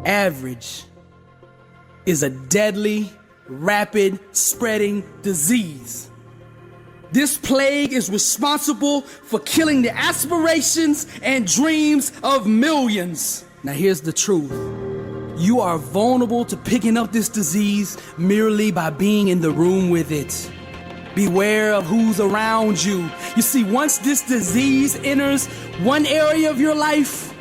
Average is a deadly, rapid spreading disease. This plague is responsible for killing the aspirations and dreams of millions. Now here's the truth. You are vulnerable to picking up this disease merely by being in the room with it. Beware of who's around you. You see, once this disease enters one area of your life,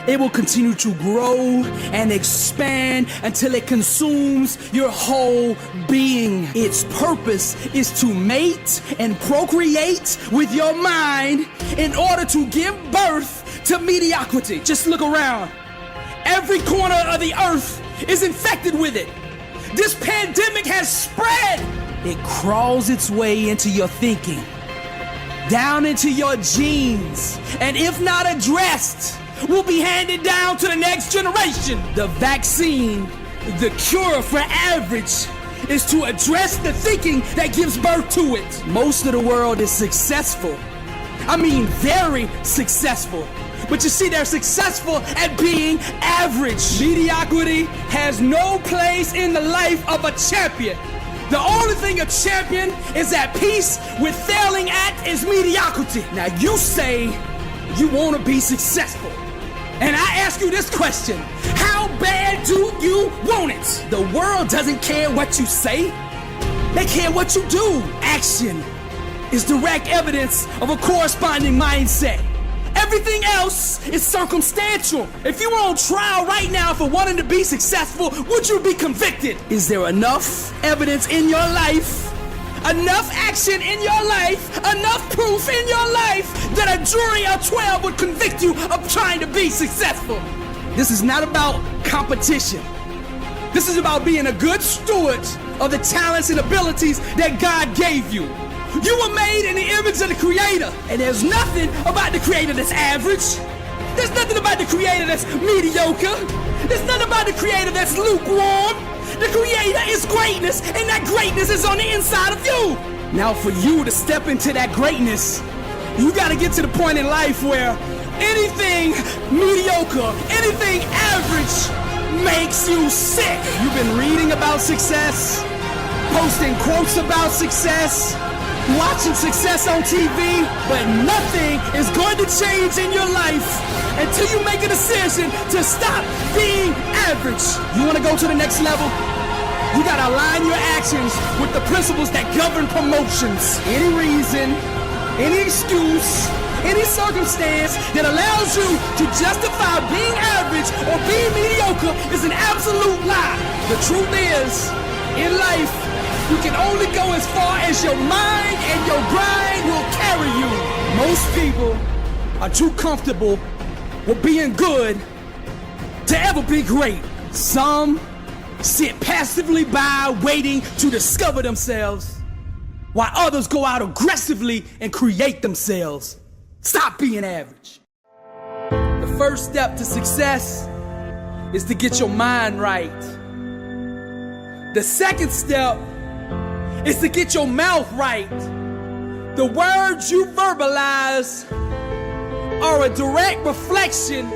it will continue to grow and expand until it consumes your whole being. Its purpose is to mate and procreate with your mind in order to give birth to mediocrity. Just look around. Every corner of the earth is infected with it. This pandemic has spread. It crawls its way into your thinking, down into your genes, and if not addressed, will be handed down to the next generation. The vaccine, the cure for average, is to address the thinking that gives birth to it. Most of the world is successful. I mean, very successful. But you see, they're successful at being average. Mediocrity has no place in the life of a champion. The only thing a champion is at peace with failing at is mediocrity. Now you say you want to be successful. And I ask you this question: how bad do you want it? The world doesn't care what you say. They care what you do. Action is direct evidence of a corresponding mindset. Everything else is circumstantial. If you were on trial right now for wanting to be successful, would you be convicted? Is there enough evidence in your life, enough action in your life, enough proof in your life that a jury of 12 would convict you of trying to be successful? This is not about competition. This is about being a good steward of the talents and abilities that God gave you. You were made in the image of the Creator, and there's nothing about the Creator that's average. There's nothing about the Creator that's mediocre. There's nothing about the Creator that's lukewarm. The Creator is greatness, and that greatness is on the inside of you. Now for you to step into that greatness, you gotta get to the point in life where anything mediocre, anything average makes you sick. You've been reading about success, posting quotes about success, watching success on TV, but nothing is going to change in your life until you make a decision to stop being average. You want to go to the next level? You got to align your actions with the principles that govern promotions. Any reason, any excuse, any circumstance that allows you to justify being average or being mediocre is an absolute lie. The truth is, in life, you can only go as far as your mind and your grind will carry you. Most people are too comfortable with being good to ever be great. Some sit passively by waiting to discover themselves, while others go out aggressively and create themselves. Stop being average. The first step to success is to get your mind right. The second step is to get your mouth right. The words you verbalize are a direct reflection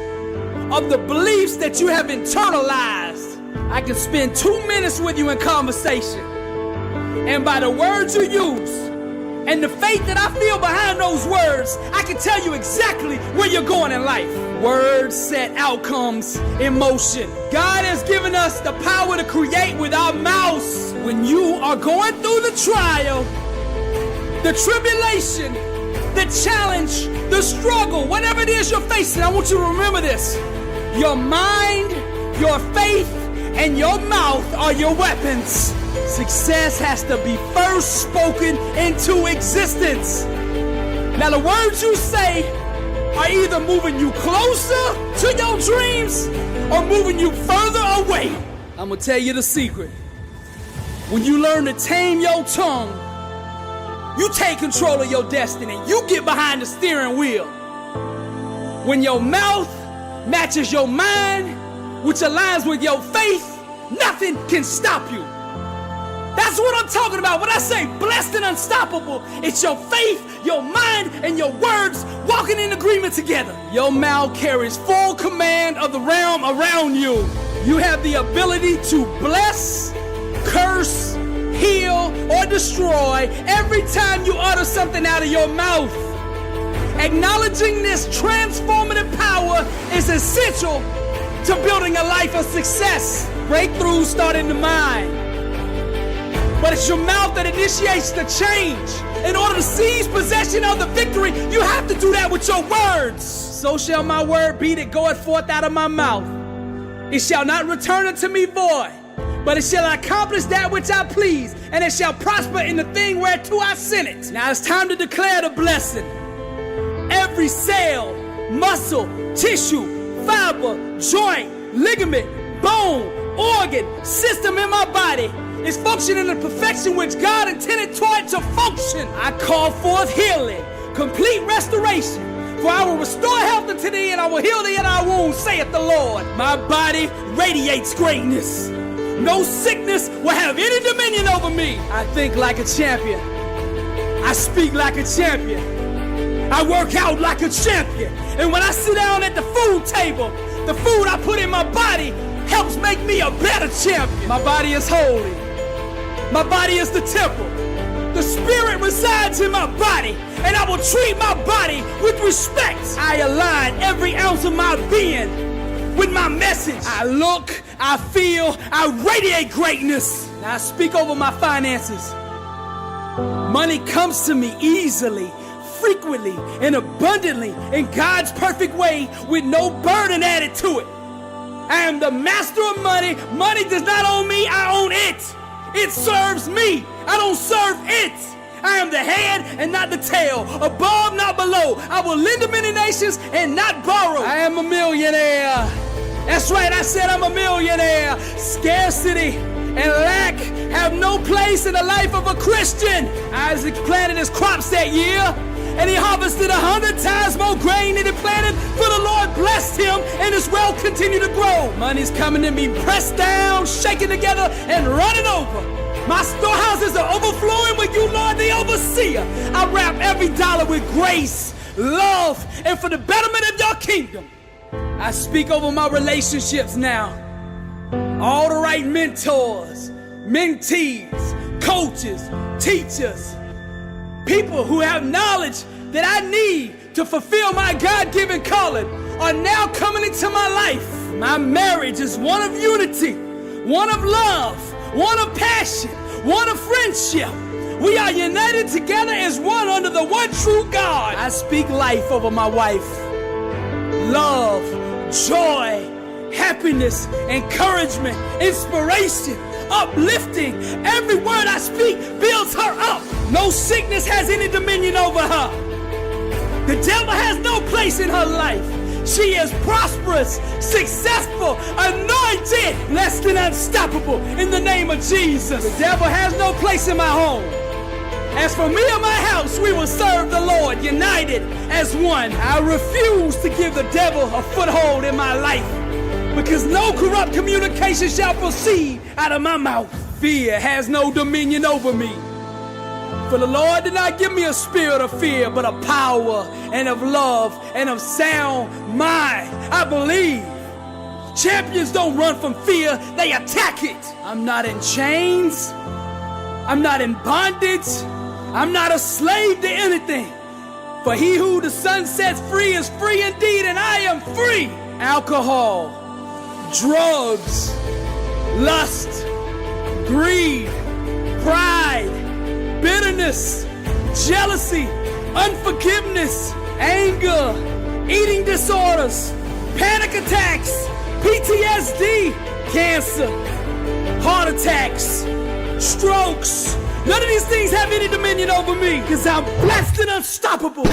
of the beliefs that you have internalized. I can spend 2 minutes with you in conversation, and by the words you use and the faith that I feel behind those words, I can tell you exactly where you're going in life. Words set outcomes in motion. God has given us the power to create with our mouths. When you are going through the trial, the tribulation, the challenge, the struggle, whatever it is you're facing, I want you to remember this. Your mind, your faith, and your mouth are your weapons. Success has to be first spoken into existence. Now the words you say are either moving you closer to your dreams or moving you further away. I'm gonna tell you the secret. When you learn to tame your tongue, you take control of your destiny. You get behind the steering wheel. When your mouth matches your mind, which aligns with your faith, nothing can stop you. That's what I'm talking about when I say blessed and unstoppable. It's your faith, your mind, and your words walking in agreement together. Your mouth carries full command of the realm around you. You have the ability to bless, curse, heal, or destroy every time you utter something out of your mouth. Acknowledging this transformative power is essential to building a life of success. Breakthroughs start in the mind, but it's your mouth that initiates the change. In order to seize possession of the victory, you have to do that with your words. So shall my word be that goeth forth out of my mouth. It shall not return unto me void, but it shall accomplish that which I please, and it shall prosper in the thing whereto I sent it. Now it's time to declare the blessing. Every cell, muscle, tissue, fiber, joint, ligament, bone, organ, system in my body is functioning in the perfection which God intended for it to function. I call forth healing, complete restoration. For I will restore health unto thee, and I will heal thee in thy wounds, saith the Lord. My body radiates greatness. No sickness will have any dominion over me. I think like a champion. I speak like a champion. I work out like a champion. And when I sit down at the food table, the food I put in my body helps make me a better champion. My body is holy. My body is the temple. The spirit resides in my body, and I will treat my body with respect. I align every ounce of my being with my message. I look, I feel, I radiate greatness. Now I speak over my finances. Money comes to me easily, frequently, and abundantly in God's perfect way with no burden added to it. I am the master of money. Money does not own me, I own it. It serves me. I don't serve it. I am the head and not the tail, above, not below. I will lend to many nations and not borrow. I am a millionaire. That's right, I said I'm a millionaire. Scarcity and lack have no place in the life of a Christian. Isaac planted his crops that year, and he harvested 100 times more grain than he planted, for the Lord blessed him, and his wealth continued to grow. Money's coming to me pressed down, shaken together, and running over. My storehouses are overflowing with you, Lord, the overseer. I wrap every dollar with grace, love, and for the betterment of your kingdom. I speak over my relationships now. All the right mentors, mentees, coaches, teachers, people who have knowledge that I need to fulfill my God-given calling are now coming into my life. My marriage is one of unity, one of love, one of passion, one of friendship. We are united together as one under the one true God. I speak life over my wife. Love, joy, happiness, encouragement, inspiration, uplifting. Every word I speak builds her up. No sickness has any dominion over her. The devil has no place in her life. She is prosperous, successful, anointed, blessed and unstoppable in the name of Jesus. The devil has no place in my home. As for me and my house, we will serve the Lord, united as one. I refuse to give the devil a foothold in my life, because no corrupt communication shall proceed out of my mouth. Fear has no dominion over me. For the Lord did not give me a spirit of fear, but of power and of love and of sound mind. I believe. Champions don't run from fear, they attack it. I'm not in chains. I'm not in bondage. I'm not a slave to anything. For he who the Son sets free is free indeed, and I am free. Alcohol, drugs, lust, greed, pride, bitterness, jealousy, unforgiveness, anger, eating disorders, panic attacks, PTSD, cancer, heart attacks, strokes. None of these things have any dominion over me, because I'm blessed and unstoppable.